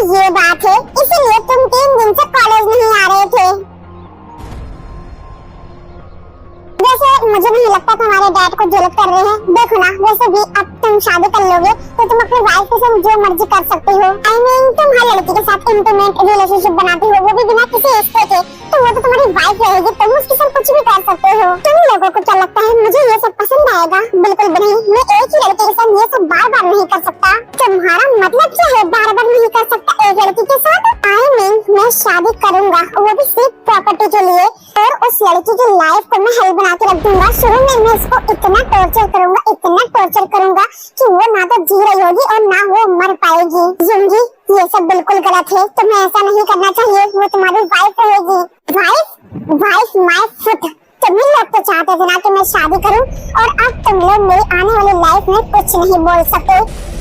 ये बात है, इसीलिए तुम 3 दिन से कॉलेज नहीं आ रहे थे। वैसे मुझे नहीं लगता तुम्हारे डैड को जलत कर रहे हैं। देखो ना, वैसे भी अब तुम शादी कर लोगे तो तुम अपनी वाइफ के साथ जो मर्जी कर सकते हो। I mean, तुम हर लड़की के साथ इंटीमेट रिलेशनशिप बनाते हो, वो भी बिना किसी रिश्ते के, तो वो तो तुम्हारी वाइफ रहेगी, तुम उसके साथ कुछ भी कर सकते हो। तुम लोगों को क्या लगता है मुझे ये सब पसंद आएगा? बिल्कुल भी नहीं। मैं एक ही लड़के के साथ ये सब बार बार नहीं कर सकता। तुम्हारा मतलब क्या है बार बार नहीं कर सकता एक लड़की के साथ? I mean, मैं शादी करूंगा, वो भी सिर्फ प्रॉपर्टी के लिए, और उस लड़की की लाइफ को मैं हल बना के रख दूंगा। शुरू में मैं इसको इतना टॉर्चर करूंगा कि वो ना तो जी रही होगी और ना वो मर पाएगी। यूंगी, ये सब बिल्कुल गलत है, तुम्हें ऐसा नहीं करना चाहिए। वो तुम्हारी वाइफ रहेगी। Wife my foot. तुम लोग तो चाहते थे ना कि मैं शादी करूं, और अब तुम लोग मेरी आने वाली लाइफ में कुछ नहीं बोल सकते।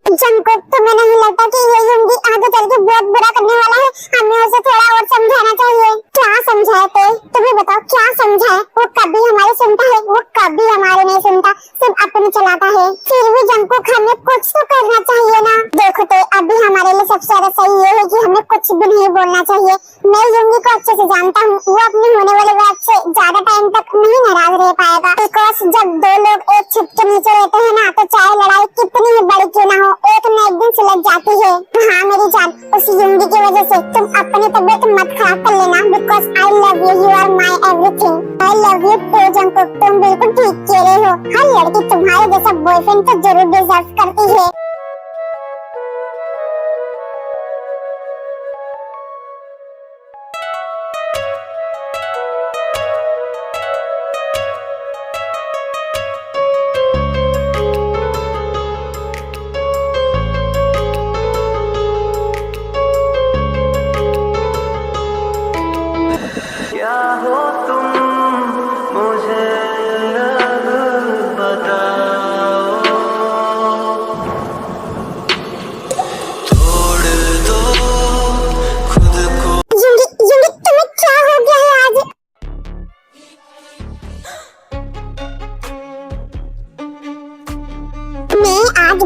जंकुक, तुम्हें नहीं लगता कि ये यूंगी आगे चल के बहुत बुरा करने वाला है? हमें उसे थोड़ा और समझाना चाहिए। क्या समझाए थे? तुम्हें बताओ क्या समझाए? वो कभी हमारी सुनता है? वो कभी हमारे नहीं सुनता, सिर्फ अपनी चलाता है। फिर भी जंकुक, हमें कुछ तो करना चाहिए ना। देखो तो अभी हमारे लिए सबसे ज्यादा सही ये है कि हमें कुछ भी नहीं बोलना चाहिए। मैं यूंगी को अच्छे से जानता हूँ, वो अपनी होने वाली वाइफ से ज्यादा टाइम तक नहीं नाराज रह पाएगा। बिकॉज जब 2 लोग एक छत के नीचे रहते हैं ना, तो चाहे लड़ाई कितनी ही बड़ी क्यों ना हो, एक न एक दिन सुलझ जाती है। हाँ मेरी जान, उस यूंगी की वजह से तुम अपनी तबीयत मत खराब कर लेना। Because I love you, you are my everything. I love you too Jungkook, तुम बिल्कुल ठीक कह रहे हो। हर लड़की तुम्हारे जैसा बॉयफ्रेंड तो जरूर डिजर्व करती है।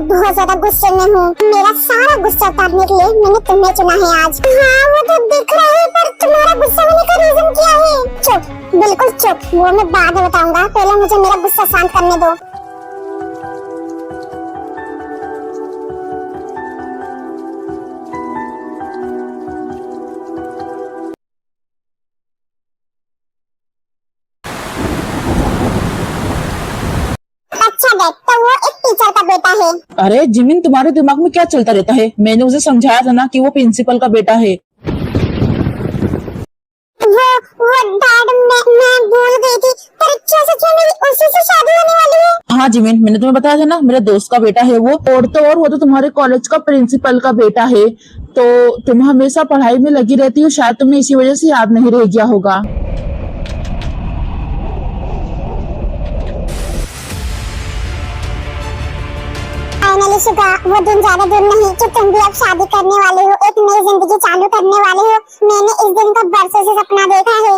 बहुत ज्यादा गुस्से में हूँ। मेरा सारा गुस्सा उतारने के लिए मैंने तुम्हें चुना है आज। हाँ वो तो दिख रहा है, पर तुम्हारा गुस्सा होने का रीजन क्या है? चुप, बिल्कुल चुप। वो मैं बाद में बताऊंगा, पहले मुझे मेरा गुस्सा शांत करने दो। तो वो एक टीचर का बेटा है। अरे जिमिन, तुम्हारे दिमाग में क्या चलता रहता है? मैंने उसे समझाया था ना कि वो प्रिंसिपल का बेटा है। वो डैड, मैं भूल गई थी, पर क्या सच में मेरी उसी से शादी होने वाली है? हाँ जिमिन, मैंने तुम्हें बताया था ना, मेरे दोस्त का बेटा है वो। और वो तो तुम्हारे कॉलेज का प्रिंसिपल का बेटा है। तो तुम हमेशा पढ़ाई में लगी रहती हो, शायद तुम्हें इसी वजह से याद नहीं रह गया होगा। शिका, वो दिन ज्यादा दूर नहीं कि तुम भी अब शादी करने वाले हो, एक नई जिंदगी चालू करने वाले हो। मैंने इस दिन का बरसों से सपना देखा है।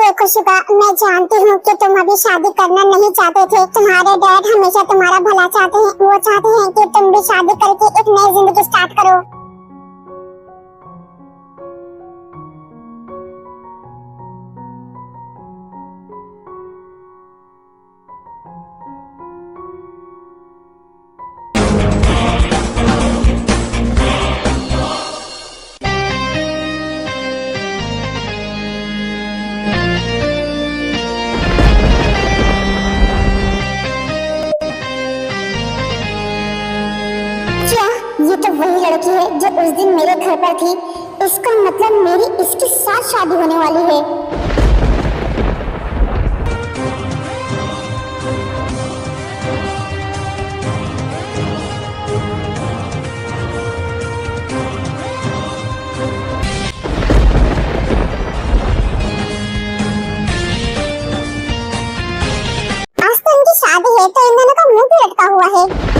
देखो शिका, मैं जानती हूँ कि तुम अभी शादी करना नहीं चाहते थे। तुम्हारे डैड हमेशा तुम्हारा भला चाहते हैं। वो चाहते हैं कि तुम भी शादी करके एक नई जिंदगी स्टार्ट करो। ये तो वही लड़की है जो उस दिन मेरे घर पर थी। इसका मतलब मेरी इसके साथ शादी होने वाली है। आज तो इनकी शादी है, तो इन दोनों का मुंह भी लटका हुआ है।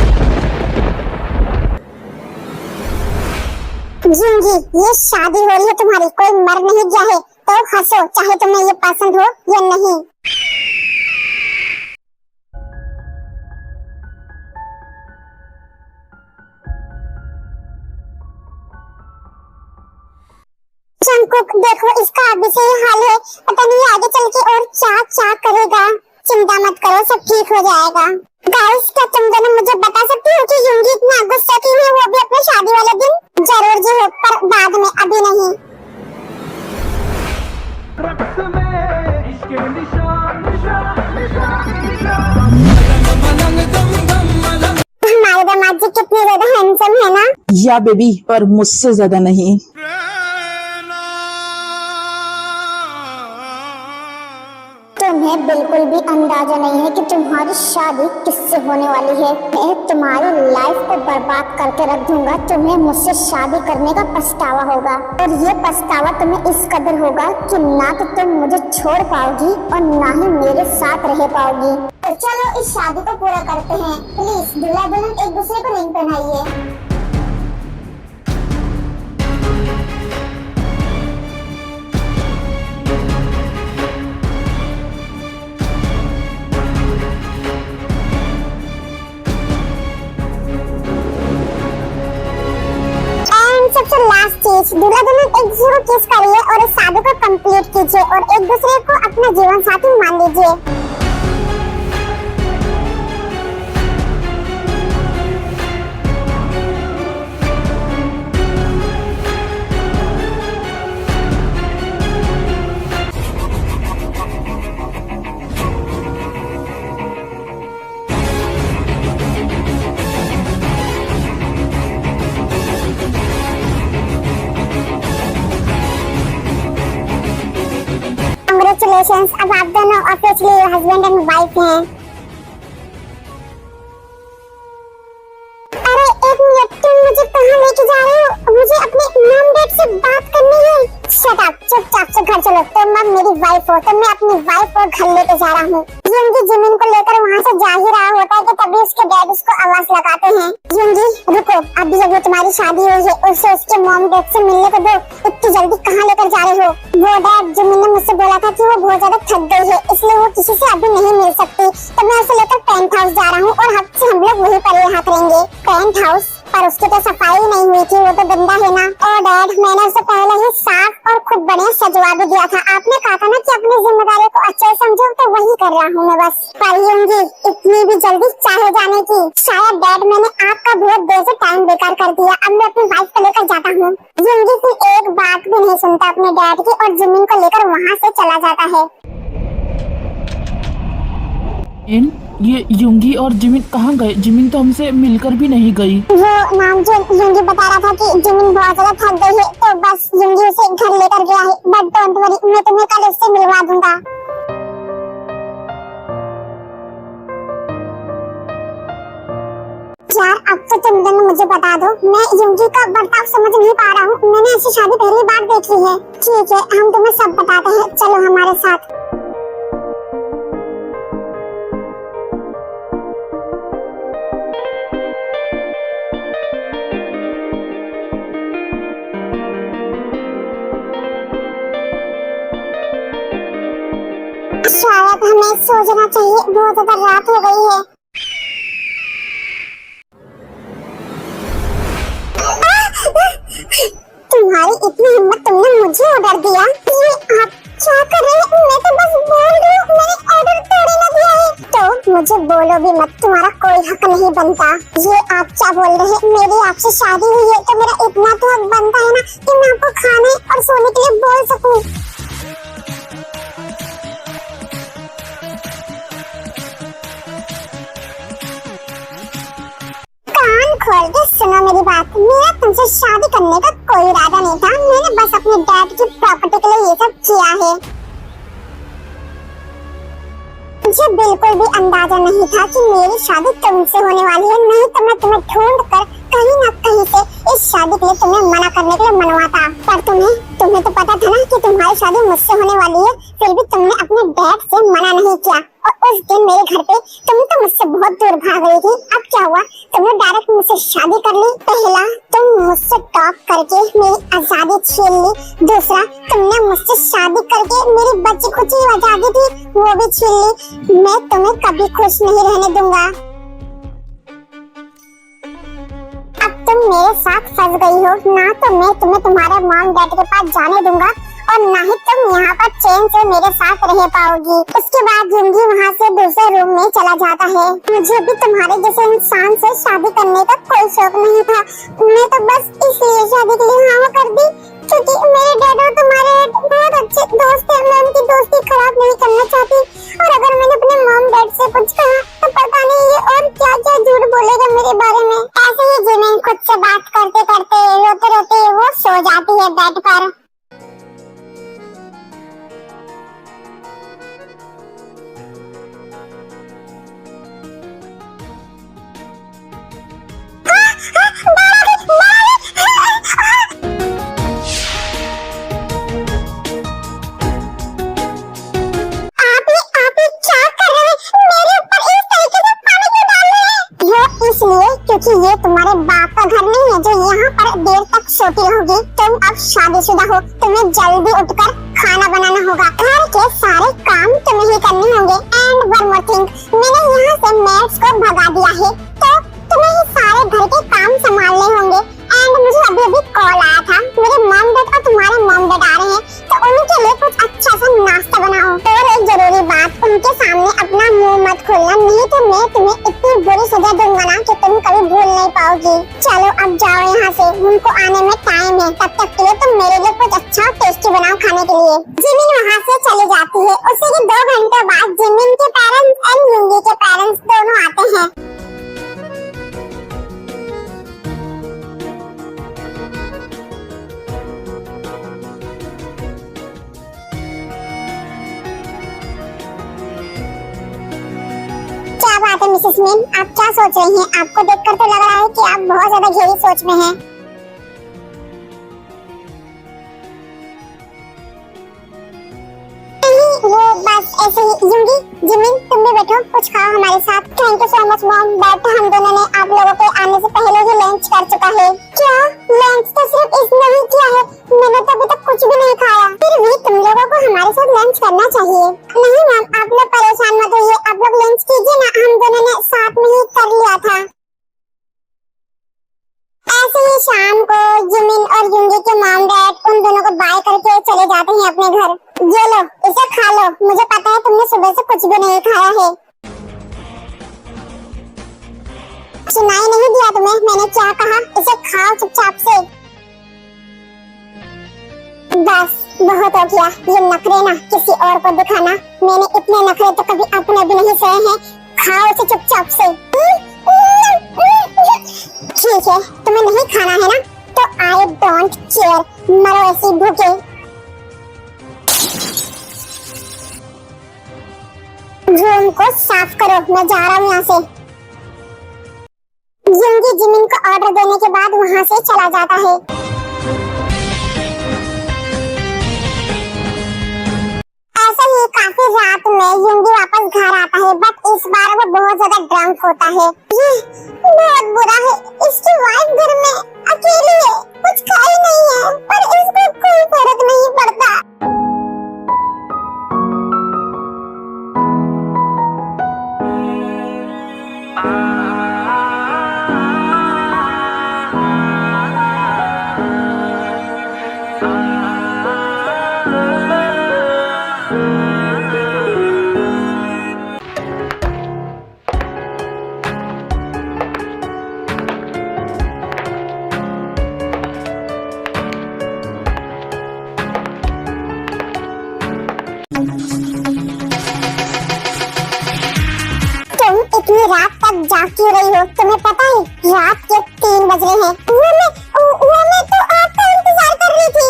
जिंगी, ये शादी हो रही है तुम्हारी, कोई मर नहीं गया है, तो हंसो, चाहे तुम्हें ये पसंद हो या नहीं। जंगकुक देखो इसका अभी से ही हाल है, पता नहीं आगे चल के और क्या करेगा। चिंता मत करो, सब ठीक हो जाएगा। गाइस, क्या तुम दोनों मुझे बता सकती हो कि युंगी इतना गुस्सा क्यों है, वो भी अपने शादी वाले दिन? जरूर जी हो, पर बाद में, अभी नहीं। हमारे दामाद जी कितने ज्यादा हैंडसम है ना? या बेबी, पर मुझसे ज्यादा नहीं। तुम्हें बिल्कुल भी अंदाजा नहीं है कि तुम्हारी शादी किससे होने वाली है। मैं तुम्हारी लाइफ को बर्बाद करके रख दूंगा। तुम्हें मुझसे शादी करने का पछतावा होगा, और ये पछतावा तुम्हें इस कदर होगा कि ना तो तुम मुझे छोड़ पाओगी और ना ही मेरे साथ रह पाओगी। तो चलो इस शादी को पूरा करते हैं। प्लीज दूल्हा दुल्हन एक दूसरे को रिंग पहनाइए। सबसे लास्ट चीज, दूल्हा दुल्हन एक दूसरे को किस करिए और इस शादी को कंप्लीट कीजिए और एक दूसरे को अपना जीवन साथी मान लीजिए। Congratulations, अब आप दोनों ऑफिशियली हस्बैंड एंड वाइफ हैं। अरे एक मिनट, तुम मुझे कहाँ लेके जा रहे हो? मुझे अपने मॉम डैड से बात करनी है। शट अप, चुपचाप से घर चलो। तुम अब मेरी वाइफ हो, तो मैं अपनी वाइफ को घर लेके जा रहा हूँ। युंगी जिमिन को लेकर वहाँ से जा ही रहा होता है कि तभी उसके डैड उसको आवाज लगाते हैं, युंगी रुको, अभी जब तुम्हारी शादी हुई है उसे उसके मॉम डैड से मिलने को दो। इतनी जल्दी कहाँ लेकर जा रहे हो? वो डैड जिमिन ने मुझसे बोला था कि वो बहुत ज्यादा थक गई है, इसलिए वो किसी से अभी नहीं मिल सकती, तो मैं उसे लेकर पेंट हाउस जा रहा हूँ और हफ्ते से हम लोग वहीं पर यहाँ करेंगे। Paint house? पर उसकी तो सफाई नहीं हुई थी, वो तो गंदा है ना। और डैड, मैंने उसे पहले ही साफ और खुद बढ़िया सजवा भी दिया था। आपने कहा था ना कि अपनी जिम्मेदारी को अच्छे से समझो, तो वही कर रहा हूँ मैं बस। पर युंगी, इतनी भी जल्दी चाहे जाने की? शायद डैड मैंने आपका बहुत देर से टाइम बेकार कर दिया। अब मैं अपनी वाइफ को लेकर जाता हूँ। युंगी फिर एक बात भी नहीं सुनता अपने डैड की और जिमिन को लेकर वहाँ से चला जाता है। ये युंगी और जिमिन कहाँ गए? जिमिन तो हमसे मिलकर भी नहीं गई। वो नाम जो युंगी बता रहा था कि जिमिन बहुत ज्यादा थक गई है, तो बस युंगी उसे घर लेकर गया है। बट डोंट वरी, मैं तुम्हें कल उससे मिलवा दूंगा। यार, अब तो तुम दोनों मुझे बता दो, मैं युंगी का बर्ताव समझ नहीं पा रहा हूँ। मैंने ऐसी शादी पहली बार देखी है। ठीक है, हम तुम्हें सब बताते हैं, चलो हमारे साथ। शायद हमें सो जाना चाहिए, बहुत ज्यादा रात हो गई है। तुम्हारी इतनी हिम्मत, तुमने मुझे ऑर्डर दिया? ये आप क्या कर रहे हैं? मैं तो बस बोल रही हूँ, मैंने ऑर्डर थोड़ी ना दिया है। तो मुझे बोलो भी मत, तुम्हारा कोई हक नहीं बनता। ये आप क्या बोल रहे हैं? मेरी आपसे शादी हुई है तो मेरा इतना तो हक बनता है ना कि मैं आपको खाने और सोने के लिए बोल सकूं। खोल के सुनो मेरी बात, मेरा तुमसे शादी करने का कोई इरादा नहीं था। मैंने बस अपने डैड की प्रॉपर्टी के लिए ये सब किया है। मुझे बिल्कुल भी अंदाजा नहीं था कि मेरी शादी तुमसे होने वाली है, नहीं तो मैं तुम्हें ढूंढ कर कहीं न कहीं से इस शादी के लिए तुम्हें मना करने के लिए मनवाता। पर तुम्हें तो पता था ना कि तुम्हारी शादी मुझसे होने वाली है, फिर भी तुमने अपने डैड से मना नहीं किया। और उस दिन मेरे घर पे तुम तो मुझसे बहुत दूर भाग रही थी। अब क्या हुआ? तुमने डायरेक्ट मुझसे शादी कर ली। पहला, तुम मुझसे टॉप करके मेरी आजादी छीन ली। दूसरा, तुमने मुझसे शादी करके मेरी बच्ची खुची आजादी थी वो भी छीन ली। मैं तुम्हें कभी खुश नहीं रहने दूंगा। अब तुम मेरे साथ फंस गई हो ना, तो मैं तुम्हें तुम्हारे मॉम डैड के पास जाने दूंगा और ना ही तुम यहाँ पर चैन से मेरे साथ रह पाओगी। उसके बाद युंगी वहाँ से दूसरे रूम में चला जाता है। मुझे भी तुम्हारे जैसे इंसान से शादी करने का कोई शौक नहीं था, मैं तो बस इसलिए शादी के लिए हाँ कर दी क्योंकि मेरे डैड और तुम्हारे बहुत अच्छे दोस्त हैं। मैं उनकी दोस्ती खराब नहीं करना चाहती, और अगर मैंने अपने मॉम डैड से कुछ कहा तो पता नहीं ये और क्या क्या झूठ बोलेगा मेरे बारे में। ऐसे ही जिमिन खुद से बात करते करते रोते रोते वो सो जाती है बेड पर। इसलिए क्योंकि ये तुम्हारे बाप का घर नहीं है जो यहाँ पर देर तक सोती रहोगी। तुम अब शादीशुदा हो, तुम्हें जल्दी उठकर खाना बनाना होगा, घर के सारे काम तुम्हें ही करने होंगे। एंड वन मोर थिंग, मैंने यहाँ से मेड्स को भगा दिया है तो तुम्हें ही सारे घर के काम संभालने होंगे। एंड मुझे अभी अभी कॉल आया था, मेरे मॉम डैड और तुम्हारे मॉम डैड आ रहे हैं तो उनके लिए कुछ अच्छा सा नाश्ता बनाओ। और एक जरूरी बात, उनके सामने अपना मुंह मत खोलना, नहीं तो मैं तुम्हें इतनी बुरी सजा दूंगा ना कि तुम कभी भूल नहीं पाओगी। चलो अब जाओ यहाँ से, उनको आने में टाइम है, तब तक के लिए तुम मेरे लिए कुछ अच्छा टेस्टी बनाओ खाने के लिए। जिमिन वहाँ से चली जाती है। उसी के 2 घंटे बाद जिमिन के पेरेंट्स एंड युंगी के पेरेंट्स दोनों आते हैं। क्या बात है मिसेस मिन, आप क्या सोच रही हैं? आपको देखकर तो लग रहा है कि आप बहुत ज्यादा गहरी सोच में हैं। वो बस ऐसे ही। युंगी, जिमिन तुम भी बैठो, कुछ खाओ हमारे साथ। Thank you so much mom dad, हम दोनों ने आप लोगों के आने से पहले ही लंच कर चुका है। क्या लंच तो सिर्फ इसने ही किया है? मैंने तो अभी तक कुछ भी नहीं खाया। फिर भी तुम लोगों को हमारे साथ लंच करना चाहिए। नहीं मैम, आप लोग परेशान मत होइए, आप लोग लंच कीजिए ना, हम दोनों ने साथ में ही कर लिया था। ऐसे ही शाम को जिमिन और युंगी के मॉम डैड उन दोनों को बाय करके चले जाते हैं अपने घर। ये लो, इसे खा लो, मुझे पता है तुमने सुबह से कुछ भी नहीं खाया है। सुनाई नहीं दिया तुम्हें मैंने क्या कहा? इसे खाओ चुपचाप से। बस बहुत हो गया ये नखरे ना किसी और को दिखाना, मैंने इतने नखरे तो कभी अपने भी नहीं सहे हैं। खाओ इसे चुपचाप से। ठीक है, तुम्हें नहीं खाना है ना, तो आई डोंट केयर, मरो ऐसी भूखे। रूम को साफ करो, मैं जा रहा हूँ यहाँ से। युंगी जिमिन को ऑर्डर देने के बाद वहाँ से चला जाता है। ऐसे ही काफी रात में युंगी वापस घर आता है, बट इस बार वो बहुत ज्यादा ड्रंक होता है। ये बहुत बुरा है, इसकी वाइफ घर में अकेली है, कुछ खाई नहीं है, पर इसको कोई फर्क नहीं पड़ता। रात तक जाग क्यों रही हो? तुम्हें पता है रात के 3 बज रहे हैं। वो मैं तो आपका इंतजार कर रही थी।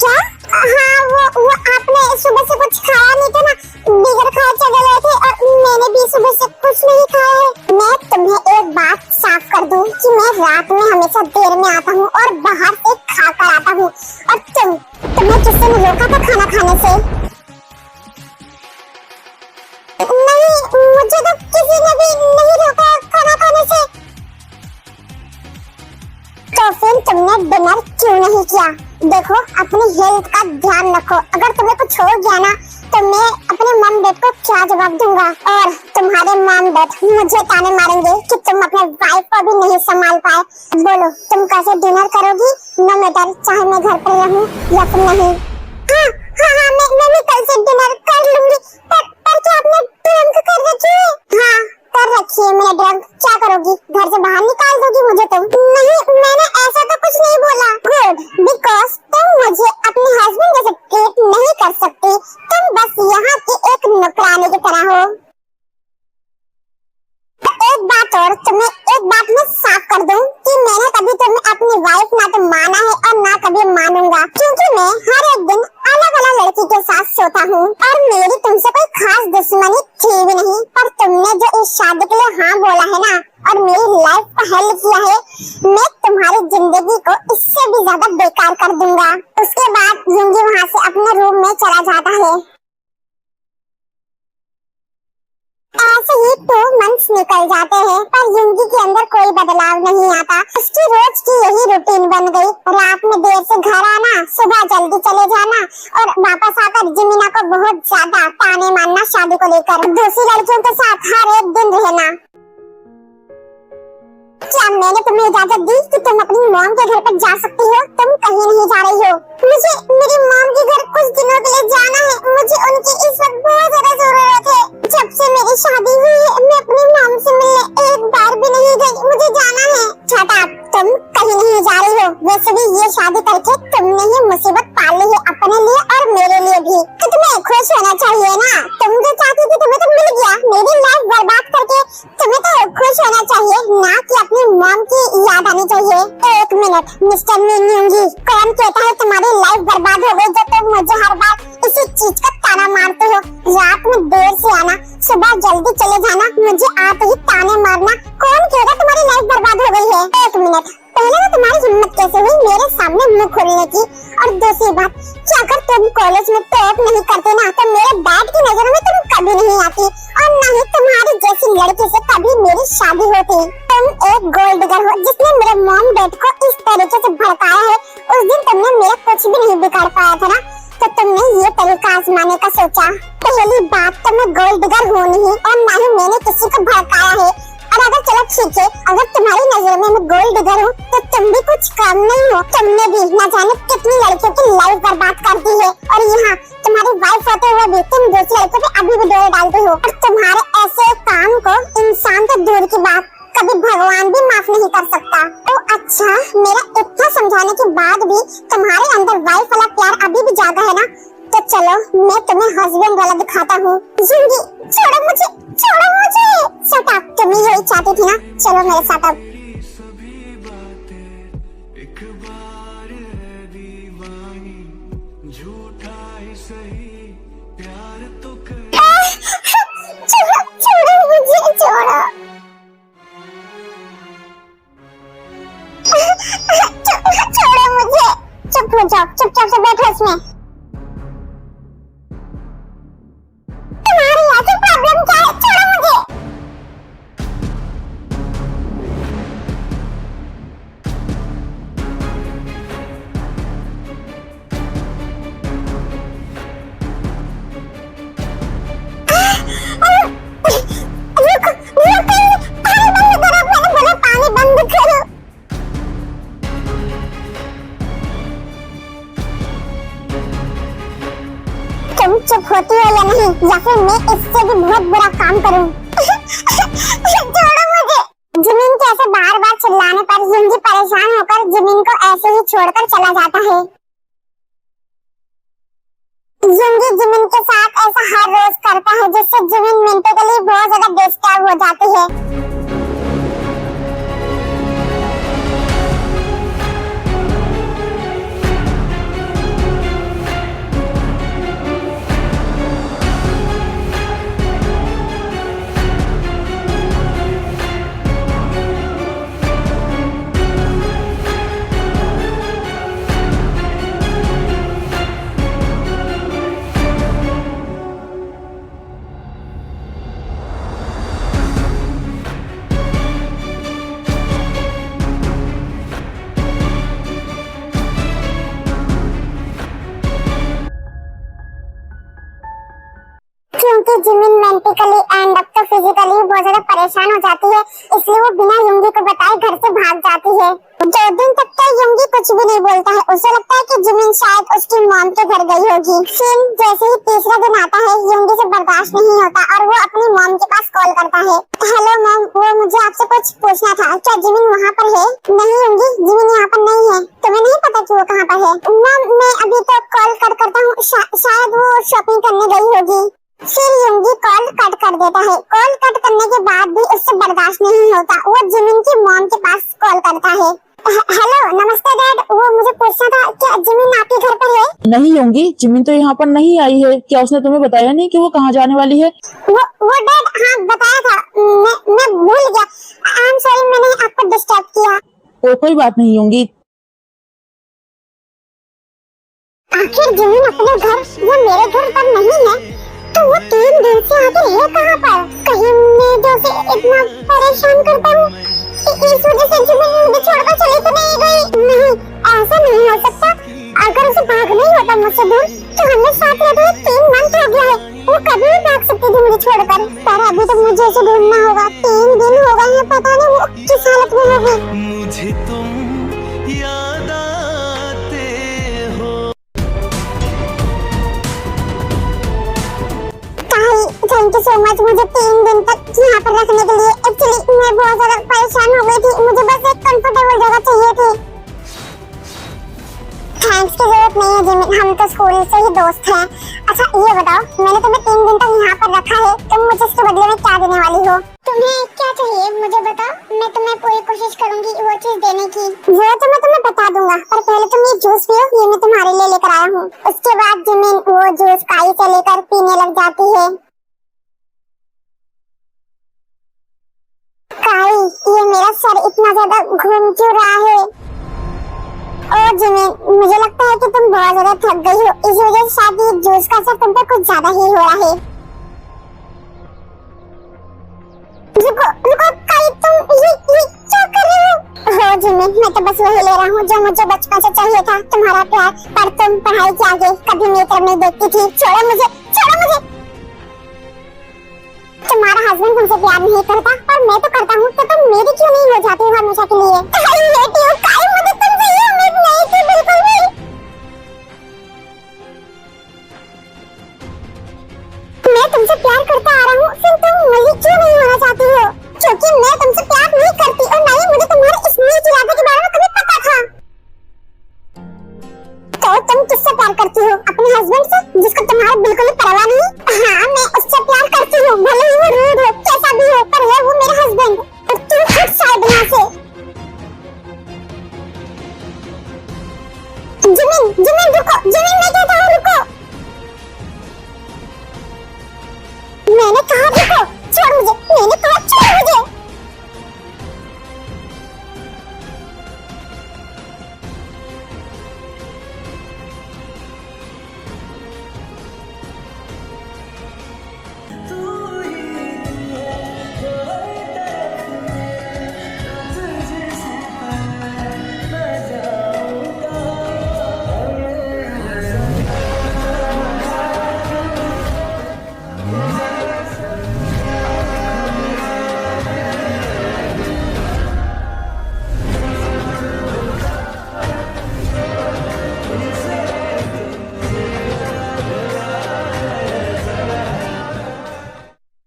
क्या? हाँ वो आपने सुबह से कुछ खाया नहीं था ना, बिगर खाए चले गए थे, और मैंने भी सुबह से कुछ नहीं खाया है। मैं तुम्हें एक बात साफ कर दूं कि मैं रात में हमेशा देर में आता हूँ और बाहर से खा कर आता हूँ, और तुम्हें किसी ने रोका था खाना खाने से? नहीं, मुझे तो किसी ने भी नहीं रोका खाना खाने से। तो फिर तुमने डिनर क्यों नहीं किया? देखो अपनी हेल्थ का ध्यान रखो, अगर तुम्हें कुछ हो गया ना तो तो मैं अपने मॉम डैड को क्या जवाब दूंगा? और तुम्हारे मॉम डैड मुझे ताने मारेंगे कि तुम अपने वाइफ को भी नहीं संभाल पाए। बोलो तुम कैसे डिनर करोगी? नो मैटर चाहे मैं घर पर रहूं या फिर नहीं। हाँ, मैं भी कल से डिनर कर लूंगी। पर क्या आपने ड्रिंक कर रखी है? हाँ कर रखी है मैंने ड्रिंक। क्या करोगी? घर से बाहर निकाल दोगी मुझे तुम? नहीं मैंने ऐसा तो कुछ नहीं बोला। गुड, बिकॉज तुम मुझे अपने हस्बैंड जैसे ट्रीट नहीं कर सकती। तुम बस यहाँ की एक नौकरानी की तरह हो। एक बात और, तुम्हें एक बात मैं साफ कर दूं कि मैंने कभी तुम्हें अपनी वाइफ ना तो माना है और ना कभी मानूंगा, क्योंकि मैं हर एक दिन अलग अलग लड़की के साथ सोता हूँ और मेरी तुमसे कोई खास दुश्मनी थी भी नहीं। पर तुमने जो इस शादी के लिए हाँ बोला है ना और मेरी लाइफ को हेल्प किया है, मैं तुम्हारी जिंदगी को इससे भी ज्यादा बेकार कर दूंगा। उसके बाद युंगी वहाँ से अपने रूम में चला जाता है। ऐसे ही 2 मंथ्स निकल जाते हैं पर युंगी के अंदर कोई बदलाव नहीं आता। उसकी रोज की यही रूटीन बन गई। रात में देर से घर आना, सुबह जल्दी चले जाना और वापस आकर जिमीना को बहुत ज्यादा ताने मारना शादी को लेकर। दूसरी लड़कियों के साथ हर एक दिन रहना। क्या मैंने तुम्हें इजाजत दी कि तुम अपनी मॉम के घर पर जा सकती हो? तुम कहीं नहीं जा रही हो। मुझे मेरी मॉम के घर कुछ दिनों के लिए जाना है। मुझे उनकी इस वक्त बहुत ज्यादा जरूरत है। जब से मेरी शादी हुई है मैं अपनी मॉम से मिलने एक बार भी नहीं गई। मुझे जाना है। शट अप, तुम कहीं नहीं जा रही हो। वैसे भी ये शादी करके तुमने ये मुसीबत पाली है अपने लिए और मेरे लिए भी। तो तुम्हें खुश होना चाहिए ना। तुम जो चाहती थी तुम्हें तो मिल गया। मेरी लाइफ बर्बाद करके तुम्हें तो खुश होना चाहिए, ना कि अपनी मॉम की याद आनी चाहिए। एक मिनट मिस्टर मीन्यूंगी, कौन कहता है तुम्हारी लाइफ बर्बाद हो गई? जो तुम मुझे हर बार इसी चीज का ताना मारते हो। रात में देर से आना, सुबह जल्दी चले जाना, मुझे आते ही ताने मारना। कौन कहेगा तुम्हारी लाइफ बर्बाद हो गई है? एक मिनट, पहले तो तुम्हारी हिम्मत कैसे हुई मेरे सामने मुंह खोलने की? और दूसरी बात, क्या अगर तुम कॉलेज में टॉप नहीं करते ना तो मेरे डैड की नजरों में तुम कभी नहीं आती और न ही तुम्हारी जैसी लड़की से कभी मेरी शादी होती। तुम एक गोल्ड डिगर हो जिसने मेरे मॉम डैड को इस तरीके से भड़काया है। उस दिन तुमने मेरा कुछ भी नहीं बिगाड़ पाया था ना, तो तुमने ये तरीका आजमाने का सोचा। पहली बात तो मैं गोल्ड डिगर हूँ नहीं और न ही मैंने किसी को भड़काया है। और अगर चलो ठीक है, अगर तुम्हारी नजर में मैं गोल्ड डिगर हूँ तो तुम भी कुछ कम नहीं हो। तुमने भी न जाने कितनी लड़कियों की लाइफ बर्बाद कर दी है और यहाँ तुम्हारी वाइफ होते हुए भी तुम दूसरी लड़कियों पे अभी भी डोरे डालते हो। और तुम्हारे ऐसे काम को इंसान तो दूर की बात कभी भगवान भी माफ नहीं कर सकता। तो अच्छा, मेरा इतना समझाने के बाद भी तुम्हारे अंदर वाइफ वाला प्यार अभी भी जागा है ना, तो चलो मैं तुम्हें हस्बैंड वाला दिखाता हूँ। जिंदगी छोड़ो मुझे, छोड़ो मुझे। शट अप, तुम ही यही चाहती थी ना। चलो मेरे साथ अब। छोड़ो मुझे, छोड़ो। छोड़ो मुझे। चुप हो जाओ, चुपचाप से बैठो इसमें। तुम्हारी ऐसी प्रॉब्लम क्या है? छोड़ो मुझे। तुम चुप होती हो या नहीं, या फिर मैं इससे भी बहुत बुरा काम करूं? छोड़ो मुझे। जमीन के ऐसे बार बार चिल्लाने पर युंगी परेशान होकर जमीन को ऐसे ही छोड़कर चला जाता है। युंगी जमीन के साथ ऐसा हर रोज करता है जिससे जमीन मेंटली बहुत ज्यादा डिस्टर्ब हो जाती है। क्योंकि जिमिन मेंटली एंड अब तो फिजिकली बहुत ज्यादा परेशान हो जाती है, इसलिए वो बिना युंगी को बताए घर से भाग जाती है। 2 दिन तक तो युंगी कुछ भी नहीं बोलता है, उसे लगता है कि जिमिन शायद उसकी मॉम के घर गई होगी। फिर जैसे ही तीसरा दिन आता है, युंगी से बर्दाश्त नहीं होता और वो अपनी मॉम के पास कॉल करता है। हेलो मॉम, वो मुझे आपसे कुछ पूछना था, क्या जिमिन वहाँ पर है? नहीं युंगी, जिमिन यहाँ पर नहीं है। तुम्हें नहीं पता कि वो कहाँ पर है? मॉम मैं अभी तो कॉल करता हूँ, शायद वो शॉपिंग करने गई होगी। फिर युंगी कॉल कट कर देता है। कॉल कट करने के बाद भी उससे बर्दाश्त नहीं होता, वो जिमिन की मॉम के पास कॉल करता है। हेलो नमस्ते डैड, वो मुझे पूछना था, क्या जिमिन आपके घर पर है? नहीं योंगी, जिमिन तो यहाँ पर नहीं आई है। क्या उसने तुम्हें बताया नहीं कि वो कहाँ जाने वाली है? वो डैड हाँ बताया था, मैं भूल गया। आई एम सॉरी, मैंने आपको डिस्टर्ब किया। कोई बात नहीं योंगी। आखिर जिमिन अपने घर या मेरे घर पर नहीं है, तो वो 3 दिन से आगे है कहाँ पर? कहीं मैं जो उसे इतना परेशान करता हूँ, इस वजह से जिमिन मुझे छोड़कर चली तो नहीं गई? नहीं, ऐसा नहीं हो सकता। अगर उसे भागना ही होता मुझसे दूर, तो हमने साथ रहते हुए 3 मंथ हो गया है, वो कभी भी भाग सकती थी मुझे छोड़कर। पर अभी तो मुझे उसे ढूंढना होगा। 3 दिन हो गए हैं, पता नहीं वो किस हालत में होगी। मुझे तुम याद आते हो। थैंक यू सो मच मुझे 3 दिन तक यहाँ पर रखने के लिए। एक्चुअली मैं बहुत ज्यादा परेशान हो गई थी, मुझे बस एक कंफर्टेबल जगह चाहिए थी। थैंक्स की जरूरत नहीं है जिमिन, हम तो स्कूल से ही दोस्त हैं। अच्छा ये बताओ, मैंने तुम्हें 3 दिन तक यहाँ पर रखा है, तुम मुझे इसके बदले में क्या देने वाली हो? तुम्हें क्या चाहिए मुझे बताओ, मैं तुम्हें पूरी कोशिश करूंगी वो चीज देने की। वो तो मैं तुम्हें बता दूंगा, पर पहले तुम ये जूस पियो, ये मैं तुम्हारे लिए लेकर आया हूँ। उसके बाद जिमिन वो जूस काई से लेकर पीने लग जाती है। काई, ये मेरा सर इतना ज्यादा घूम क्यों रहा है? ओ जिमिन, मुझे लगता है कि तुम बहुत ज्यादा थक गई हो, इस वजह से शायद ये जूस का असर तुम पे कुछ ज्यादा ही हो रहा है। रुको काई, तुम ये क्या कर रहे हो? हो जिमिन, मैं तो बस वही ले रहा हूँ जो मुझे बचपन से चाहिए था, तुम्हारा प्यार। पर तुम पढ़ाई के आगे कभी मेरी तरफ नहीं देखती थी। छोड़ो मुझे, छोड़ो मुझे। तुम्हारा हस्बैंड तुमसे प्यार नहीं करता और मैं तो करता हूँ, तो तुम मेरी क्यों नहीं हो जाती हो हमेशा के लिए? मुझे तुमसे ये उम्मीद नहीं थी बिल्कुल भी। मैं तुमसे प्यार करता आ रहा हूँ, फिर तुम मेरी क्यों नहीं होना चाहती हो? क्योंकि मैं तुमसे प्यार नहीं करती और ना ही मुझे तुम्हारे इस नीच इरादे के बारे में कभी पता था। तो तुम किससे प्यार करती हो? अपने हस्बैंड से, जिसको तुम्हारा बिल्कुल भी परवाह नहीं? हाँ मैं उससे प्यार करती हूँ, भले ही वो रूड हो, कैसा भी हो, पर है वो मेरा हस्बैंड। और तुम खुद साइड यहाँ से। जिमिन रुको, जिमिन मैं कहता हूँ रुको। मैंने कहा रुको, छोड़ मुझे, मैंने कहा छोड़ मुझे।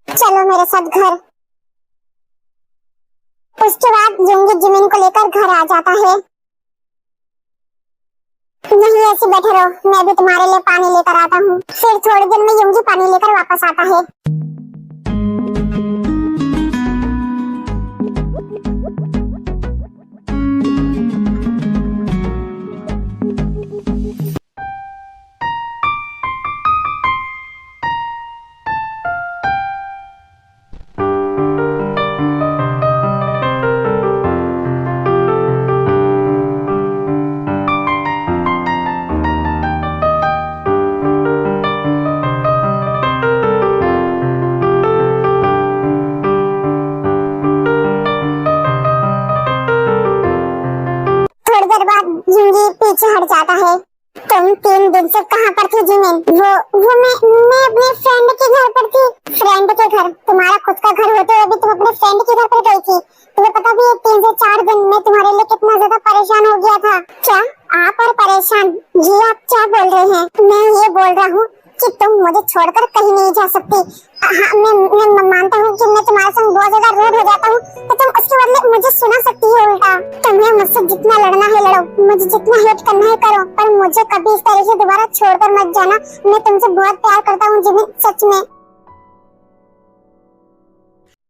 चलो मेरे साथ घर। उसके बाद युंगी जिमिन को लेकर घर आ जाता है। नहीं ऐसे बैठे रहो, मैं भी तुम्हारे लिए पानी लेकर आता हूँ। फिर थोड़ी देर में युंगी पानी लेकर वापस आता है। पीछे हट जाता है। तुम 3 दिन से कहाँ पर थी जिमिन? वो मैं अपने फ्रेंड के घर पर थी। फ्रेंड के घर? तुम्हारा खुद का घर होते हुए भी तुम अपने फ्रेंड के घर पर गई थी? तुम्हें पता भी है 3 से 4 दिन में तुम्हारे लिए कितना ज्यादा परेशान हो गया था। क्या आप और परेशान? ये आप क्या बोल रहे हैं? मैं ये बोल रहा हूँ कि तुम मुझे छोड़कर कहीं नहीं जा सकती। हाँ, मैं मानता हूँ कि मैं तुम्हारे संग बहुत ज्यादा रूड हो जाता हूँ, तो तुम उसके बदले मुझे सुना सकती हो उल्टा। तुम्हें मुझसे जितना लड़ना है लड़ो, मुझे जितना हेट करना है करो, पर मुझे कभी इस तरह से दोबारा छोड़कर मत जाना। मैं तुमसे बहुत प्यार करता हूँ जिमिन, सच में।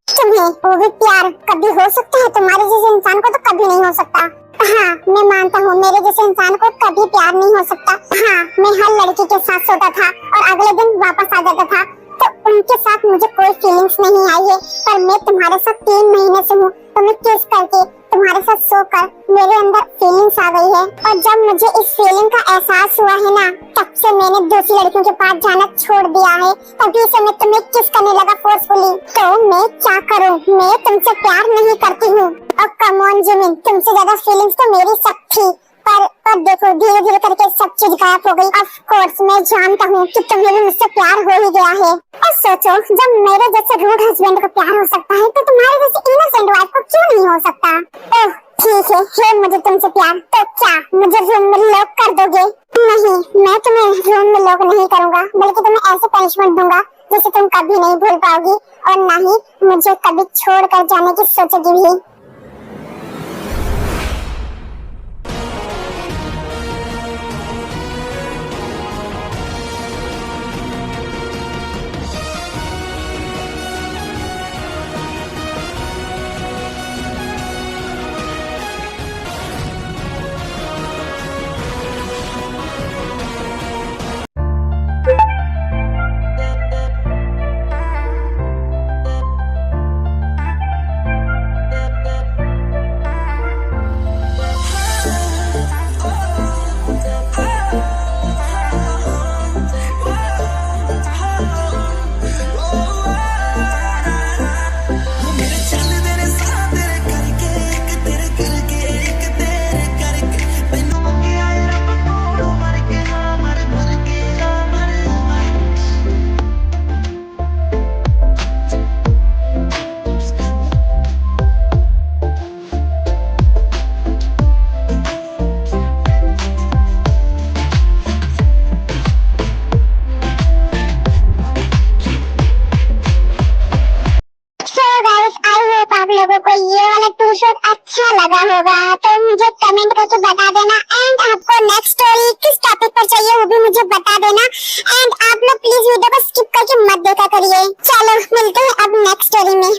तुम्हें वो भी प्यार कभी हो सकता है, तुम्हारे जैसे इंसान को तो कभी नहीं हो सकता। हाँ, मैं मानता हूँ मेरे जैसे इंसान को कभी प्यार नहीं हो सकता। हाँ, मैं हर लड़की के साथ सोता था और अगले दिन वापस आ जाता था, तो उनके साथ मुझे कोई फीलिंग्स नहीं आई है। पर मैं तुम्हारे साथ 3 महीने से हूँ, तो मैं किस करके तुम्हारे साथ सोकर मेरे अंदर फीलिंग्स आ गई है। और जब मुझे इस फीलिंग का एहसास हुआ है ना, तब से मैंने दूसरी लड़कियों के पास जाना छोड़ दिया है। तभी से मैं तुम्हें किस करने लगा फोर्सफुली। तो मैं क्या करूँ? मैं तुमसे प्यार नहीं करती हूँ। और कम ऑन जिमिन, तुमसे ज्यादा फीलिंग्स तो मेरी सब थी, पर देखो धीरे धीरे करके सब चीज गायब हो गई। ऑफ कोर्स मैं जानता हूँ कि तुम्हें भी मुझसे प्यार हो ही गया है। और सोचो, जब मेरे जैसे रूड हस्बैंड को प्यार हो सकता है, तो तुम्हारे जैसे इनोसेंट वाइफ को क्यों नहीं हो सकता? ओह ठीक है मुझे तुमसे प्यार, तो क्या मुझे रूम में लॉक कर दोगे? नहीं, मैं तुम्हें रूम में लॉक नहीं करूँगा, बल्कि तुम्हें ऐसे पनिशमेंट दूंगा जिसे तुम कभी नहीं भूल पाओगी, और न ही मुझे कभी छोड़ कर जाने की सोचोगी भी। आप लोगों को ये वाला 2 शॉट अच्छा लगा होगा, तो मुझे कमेंट करके बता देना। एंड आपको नेक्स्ट स्टोरी किस टॉपिक पर चाहिए वो भी मुझे बता देना। एंड आप लोग प्लीज वीडियो को स्किप करके मत देखा करिए। चलो मिलते हैं अब नेक्स्ट स्टोरी में।